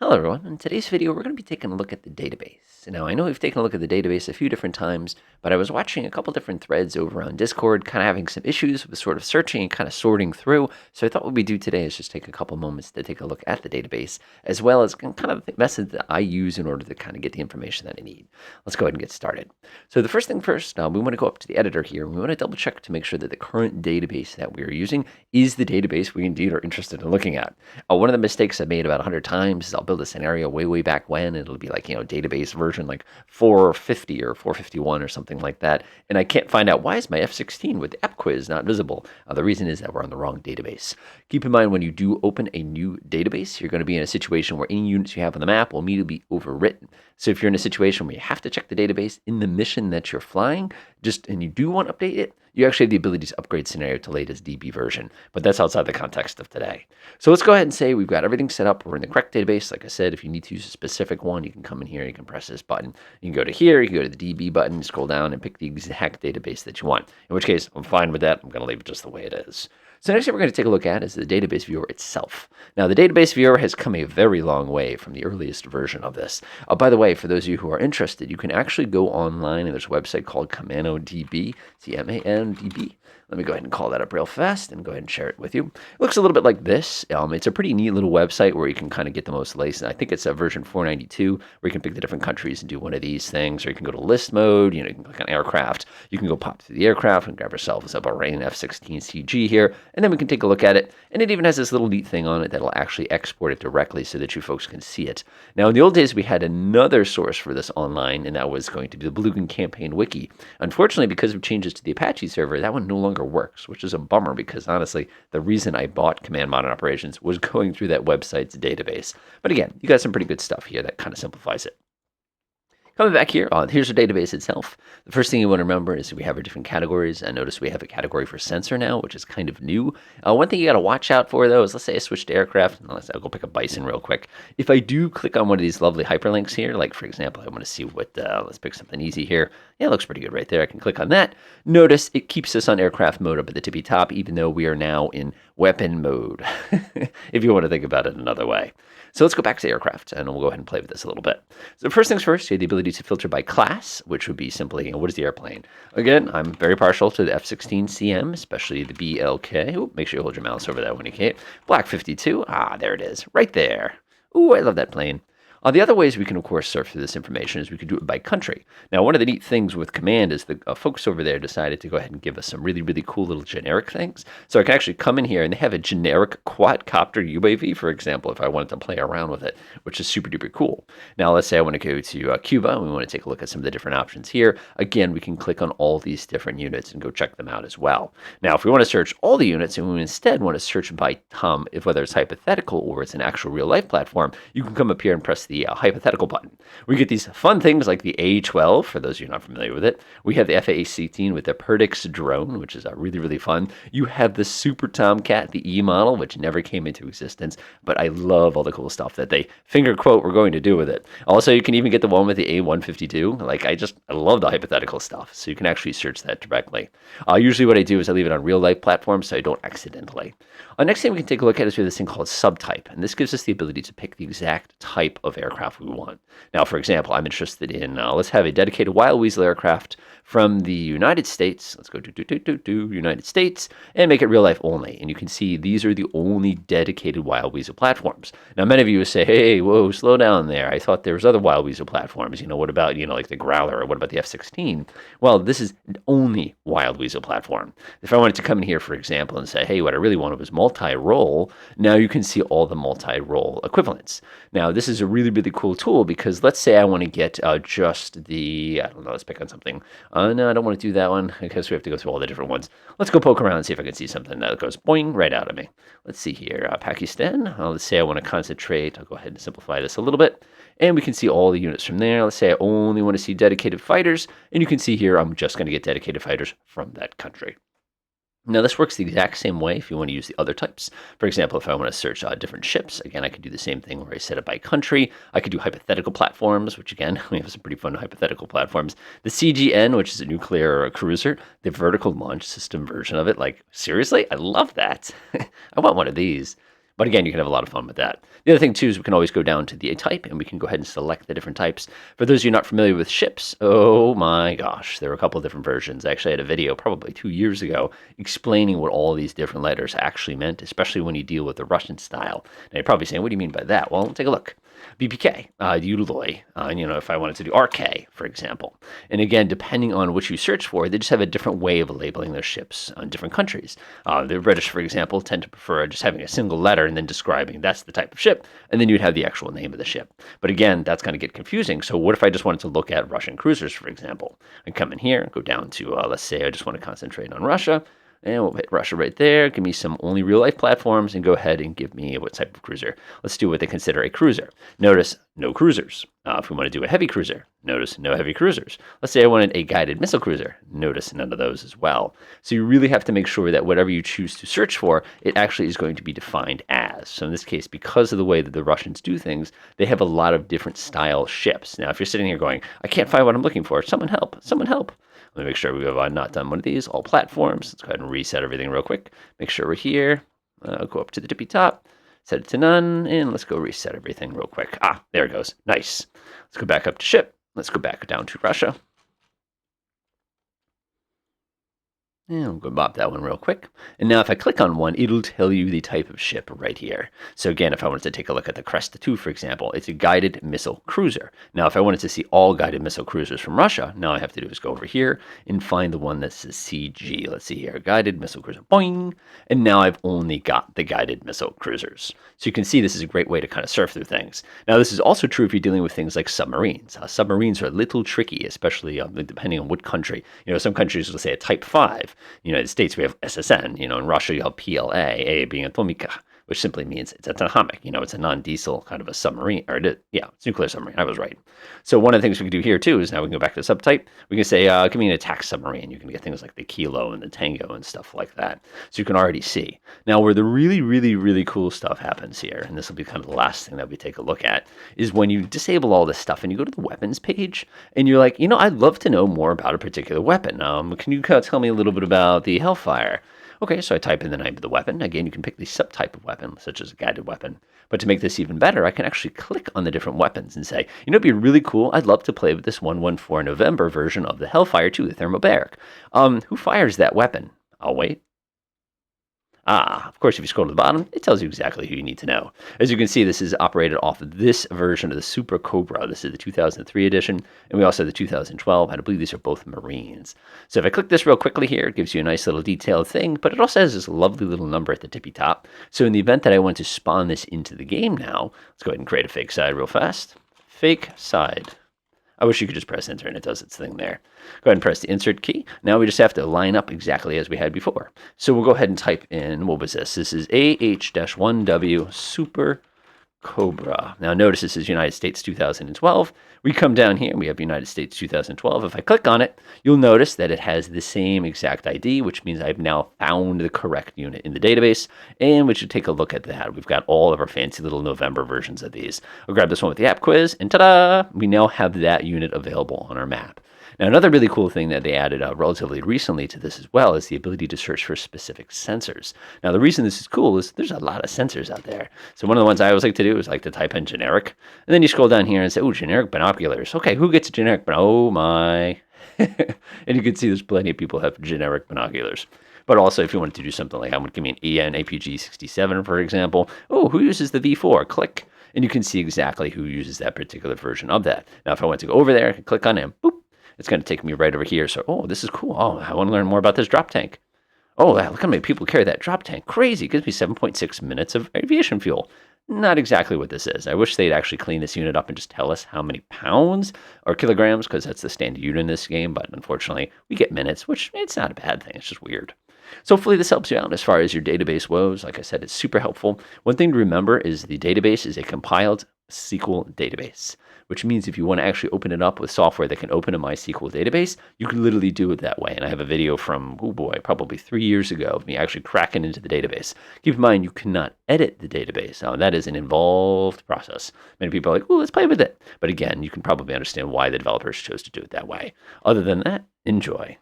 Hello everyone. In today's video, we're going to be taking a look at the database. Now, I know we've taken a look at the database a few different times, but I was watching a couple different threads over on Discord, kind of having some issues with sort of searching and kind of sorting through. So I thought what we do today is just take a couple moments to take a look at the database, as well as kind of the method that I use in order to kind of get the information that I need. Let's go ahead and get started. So the first thing first, we want to go up to the editor here. We want to double check to make sure that the current database that we are using is the database we indeed are interested in looking at. One of the mistakes I've made about 100 times is I'll build a scenario way back when. It'll be like, database version like 450 or 451 or something like that. And I can't find out why is my F16 with the app quiz not visible. The reason is that we're on the wrong database. Keep in mind when you do open a new database, you're going to be in a situation where any units you have on the map will immediately be overwritten. So if you're in a situation where you have to check the database in the mission that you're flying, and you do want to update it, you actually have the ability to upgrade scenario to latest DB version, but that's outside the context of today. So let's go ahead and say we've got everything set up. We're in the correct database. Like I said, if you need to use a specific one, you can come in here, you can press this button. You can go to here, you can go to the DB button, scroll down and pick the exact database that you want. In which case, I'm fine with that. I'm going to leave it just the way it is. So next thing we're going to take a look at is the database viewer itself. Now, the database viewer has come a very long way from the earliest version of this. By the way, for those of you who are interested, you can actually go online and there's a website called CamanoDB, C-M-A-N-D-B. Let me go ahead and call that up real fast and go ahead and share it with you. It looks a little bit like this. It's a pretty neat little website where you can kind of get the most latest. I think it's a version 492 where you can pick the different countries and do one of these things, or you can go to list mode. You can click on aircraft. You can go pop through the aircraft and grab yourself a Bahrain F-16 CG here, and then we can take a look at it. And it even has this little neat thing on it that'll actually export it directly so that you folks can see it. Now, in the old days, we had another source for this online, and that was going to be the Belugan Campaign Wiki. Unfortunately, because of changes to the Apache server, that one no longer works, which is a bummer because honestly, the reason I bought Command Modern Operations was going through that website's database. But again, you got some pretty good stuff here that kind of simplifies it. Coming back here, here's our database itself. The first thing you want to remember is we have our different categories. And notice we have a category for sensor now, which is kind of new. One thing you got to watch out for, though, is let's say I switch to aircraft. I'll go pick a Bison real quick. If I do click on one of these lovely hyperlinks here, like, for example, I want to see what, let's pick something easy here. Yeah, it looks pretty good right there. I can click on that. Notice it keeps us on aircraft mode up at the tippy top, even though we are now in weapon mode, if you want to think about it another way. So let's go back to aircraft, and we'll go ahead and play with this a little bit. So first things first, you have the ability to filter by class, which would be simply, what is the airplane? Again, I'm very partial to the F-16CM, especially the BLK. Ooh, make sure you hold your mouse over that when you can't. Black 52, there it is, right there. Ooh, I love that plane. The other ways we can, of course, surf through this information is we could do it by country. Now, one of the neat things with Command is the folks over there decided to go ahead and give us some really cool little generic things. So I can actually come in here and they have a generic quadcopter UAV, for example, if I wanted to play around with it, which is super cool. Now, let's say I want to go to Cuba and we want to take a look at some of the different options here. Again, we can click on all these different units and go check them out as well. Now, if we want to search all the units and we instead want to search by if whether it's hypothetical or it's an actual real-life platform, you can come up here and press the hypothetical button. We get these fun things like the A-12, for those of you not familiar with it. We have the FA-18 with the Perdix drone, which is really fun. You have the Super Tomcat, the E model, which never came into existence, but I love all the cool stuff that they finger quote we're going to do with it. Also, you can even get the one with the A-152. I love the hypothetical stuff, so you can actually search that directly. Usually what I do is I leave it on real-life platforms so I don't accidentally. Next thing we can take a look at is we have this thing called subtype, and this gives us the ability to pick the exact type of aircraft we want. Now, for example, I'm interested in, let's have a dedicated Wild Weasel aircraft from the United States. Let's go to United States and make it real life only. And you can see these are the only dedicated Wild Weasel platforms. Now, many of you will say, hey, whoa, slow down there. I thought there was other Wild Weasel platforms. What about, like the Growler, or what about the F-16? Well, this is only Wild Weasel platform. If I wanted to come in here, for example, and say, hey, what I really wanted was multi-role, now you can see all the multi-role equivalents. Now, this is a really cool tool because let's say I want to get just the, I don't know, let's pick on something. No, I don't want to do that one because we have to go through all the different ones. Let's go poke around and see if I can see something that goes boing right out of me. Let's see here, Pakistan. Let's say I want to concentrate. I'll go ahead and simplify this a little bit. And we can see all the units from there. Let's say I only want to see dedicated fighters. And you can see here, I'm just going to get dedicated fighters from that country. Now, this works the exact same way if you want to use the other types. For example, if I want to search different ships, again, I could do the same thing where I set it by country. I could do hypothetical platforms, which, again, we have some pretty fun hypothetical platforms. The CGN, which is a nuclear cruiser, the vertical launch system version of it. Seriously? I love that. I want one of these. But again, you can have a lot of fun with that. The other thing too is we can always go down to the type and we can go ahead and select the different types. For those of you not familiar with ships, oh my gosh, there are a couple of different versions. I actually had a video probably 2 years ago explaining what all these different letters actually meant, especially when you deal with the Russian style. Now you're probably saying, what do you mean by that? Well, take a look. BPK, Udaloy, if I wanted to do RK, for example. And again, depending on what you search for, they just have a different way of labeling their ships in different countries. The British, for example, tend to prefer just having a single letter and then describing that's the type of ship, and then you'd have the actual name of the ship. But again, that's going to get confusing. So what if I just wanted to look at Russian cruisers, for example? I come in here, go down to, let's say I just want to concentrate on Russia. And we'll hit Russia right there. Give me some only real-life platforms and go ahead and give me what type of cruiser. Let's do what they consider a cruiser. Notice no cruisers. If we want to do a heavy cruiser, notice no heavy cruisers. Let's say I wanted a guided missile cruiser. Notice none of those as well. So you really have to make sure that whatever you choose to search for, it actually is going to be defined as. So in this case, because of the way that the Russians do things, they have a lot of different style ships. Now, if you're sitting here going, I can't find what I'm looking for, someone help, someone help. Let me make sure we have not done one of these. All platforms. Let's go ahead and reset everything real quick. Make sure we're here. Go up to the tippy top. Set it to none. And let's go reset everything real quick. There it goes. Nice. Let's go back up to ship. Let's go back down to Russia. And we'll go bop that one real quick. And now if I click on one, it'll tell you the type of ship right here. So again, if I wanted to take a look at the Cresta 2, for example, it's a guided missile cruiser. Now, if I wanted to see all guided missile cruisers from Russia, now all I have to do is go over here and find the one that says CG. Let's see here, guided missile cruiser, boing. And now I've only got the guided missile cruisers. So you can see this is a great way to kind of surf through things. Now, this is also true if you're dealing with things like submarines. Submarines are a little tricky, especially depending on what country. Some countries will say a Type 5. United States, we have SSN. In Russia, you have PLA, A being Atomika, which simply means it's atomic. It's a non-diesel kind of a submarine. It's nuclear submarine. I was right. So one of the things we can do here, too, is now we can go back to the subtype. We can say, give me an attack submarine. You can get things like the Kilo and the Tango and stuff like that. So you can already see. Now, where the really, really, really cool stuff happens here, and this will be kind of the last thing that we take a look at, is when you disable all this stuff and you go to the weapons page, and you're like, I'd love to know more about a particular weapon. Can you tell me a little bit about the Hellfire? Okay, so I type in the name of the weapon. Again, you can pick the subtype of weapon, such as a guided weapon. But to make this even better, I can actually click on the different weapons and say, it'd be really cool. I'd love to play with this 114 November version of the Hellfire 2, the thermobaric. Who fires that weapon? I'll wait. Of course, if you scroll to the bottom, it tells you exactly who you need to know. As you can see, this is operated off of this version of the Super Cobra. This is the 2003 edition, and we also have the 2012, and I believe these are both Marines. So if I click this real quickly here, it gives you a nice little detailed thing, but it also has this lovely little number at the tippy top. So in the event that I want to spawn this into the game now, let's go ahead and create a fake side real fast. Fake side. I wish you could just press enter and it does its thing there. Go ahead and press the insert key. Now we just have to line up exactly as we had before. So we'll go ahead and type in, what was this? This is AH-1W Super Cobra. Now notice this is United States 2012. We come down here and we have United States 2012. If I click on it, you'll notice that it has the same exact ID, which means I've now found the correct unit in the database. And we should take a look at that. We've got all of our fancy little November versions of these. I'll grab this one with the app quiz, and ta-da! We now have that unit available on our map. Now, another really cool thing that they added relatively recently to this as well is the ability to search for specific sensors. Now, the reason this is cool is there's a lot of sensors out there. So one of the ones I always like to do is like to type in generic. And then you scroll down here and say, oh, generic binoculars. Okay, who gets generic? Oh, my. And you can see there's plenty of people who have generic binoculars. But also, if you wanted to do something like, I would give me an EN APG 67, for example. Oh, who uses the V4? Click. And you can see exactly who uses that particular version of that. Now, if I want to go over there, I can click on him. Boop. It's going to take me right over here. So, oh, this is cool. Oh, I want to learn more about this drop tank. Oh, look how many people carry that drop tank. Crazy. It gives me 7.6 minutes of aviation fuel. Not exactly what this is. I wish they'd actually clean this unit up and just tell us how many pounds or kilograms, because that's the standard unit in this game. But unfortunately, we get minutes, which it's not a bad thing. It's just weird. So hopefully this helps you out as far as your database woes. Like I said, it's super helpful. One thing to remember is the database is a compiled SQL database, which means if you want to actually open it up with software that can open a MySQL database, you can literally do it that way. And I have a video from, oh boy, probably 3 years ago of me actually cracking into the database. Keep in mind, you cannot edit the database. That is an involved process. Many people are like, oh, let's play with it. But again, you can probably understand why the developers chose to do it that way. Other than that, enjoy.